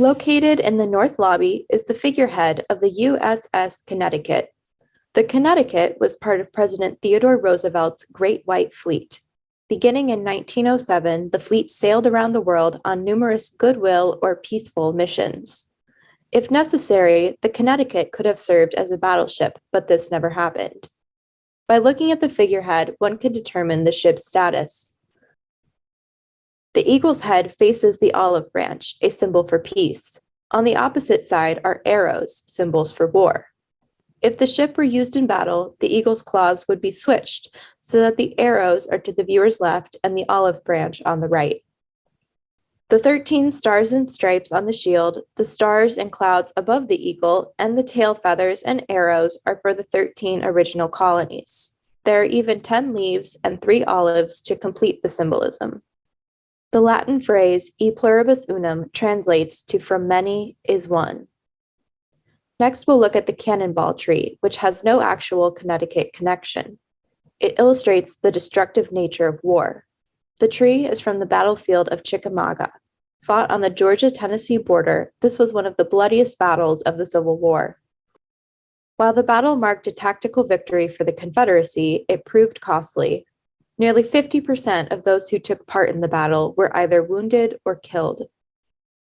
Located in the north lobby is the figurehead of the USS Connecticut. The Connecticut was part of President Theodore Roosevelt's Great White Fleet. Beginning in 1907, the fleet sailed around the world on numerous goodwill or peaceful missions. If necessary, the Connecticut could have served as a battleship, but this never happened. By looking at the figurehead, one can determine the ship's status. The eagle's head faces the olive branch, a symbol for peace. On the opposite side are arrows, symbols for war. If the ship were used in battle, the eagle's claws would be switched so that the arrows are to the viewer's left and the olive branch on the right. The 13 stars and stripes on the shield, the stars and clouds above the eagle, and the tail feathers and arrows are for the 13 original colonies. There are even 10 leaves and 3 olives to complete the symbolism. The Latin phrase e pluribus unum translates to from many is one. Next, we'll look at the cannonball tree, which has no actual Connecticut connection. It illustrates the destructive nature of war. The tree is from the battlefield of Chickamauga. Fought on the Georgia-Tennessee border, this was one of the bloodiest battles of the Civil War. While the battle marked a tactical victory for the Confederacy, it proved costly. Nearly 50% of those who took part in the battle were either wounded or killed.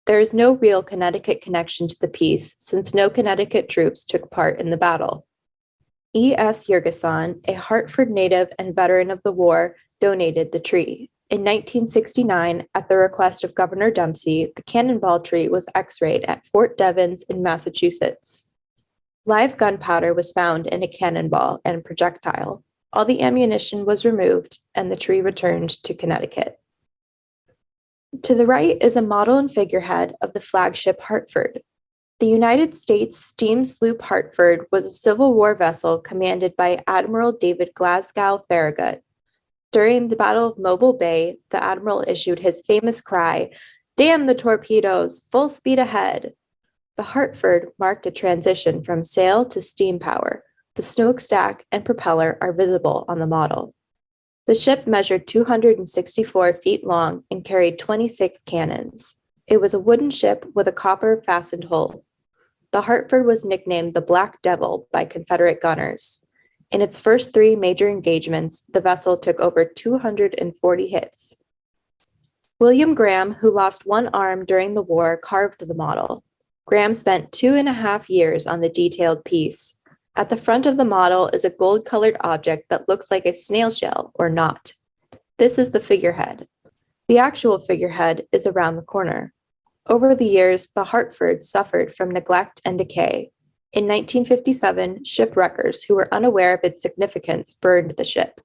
There is no real Connecticut connection to the peace since no Connecticut troops took part in the battle. E.S. Yergeson, a Hartford native and veteran of the war, donated the tree. In 1969, at the request of Governor Dempsey, the cannonball tree was x-rayed at Fort Devens in Massachusetts. Live gunpowder was found in a cannonball and projectile. All the ammunition was removed, and the tree returned to Connecticut. To the right is a model and figurehead of the flagship Hartford. The United States steam sloop Hartford was a Civil War vessel commanded by Admiral David Glasgow Farragut. During the Battle of Mobile Bay, the admiral issued his famous cry, "Damn the torpedoes, full speed ahead!" The Hartford marked a transition from sail to steam power. The smokestack and propeller are visible on the model. The ship measured 264 feet long and carried 26 cannons. It was a wooden ship with a copper-fastened hull. The Hartford was nicknamed the Black Devil by Confederate gunners. In its first 3 major engagements, the vessel took over 240 hits. William Graham, who lost one arm during the war, carved the model. Graham spent 2.5 years on the detailed piece. At the front of the model is a gold-colored object that looks like a snail shell or knot. This is the figurehead. The actual figurehead is around the corner. Over the years, the Hartford suffered from neglect and decay. In 1957, shipwreckers who were unaware of its significance burned the ship.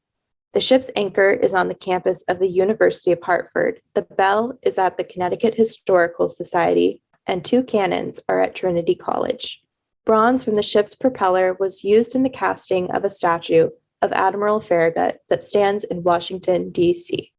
The ship's anchor is on the campus of the University of Hartford. The bell is at the Connecticut Historical Society, and 2 cannons are at Trinity College. Bronze from the ship's propeller was used in the casting of a statue of Admiral Farragut that stands in Washington, D.C.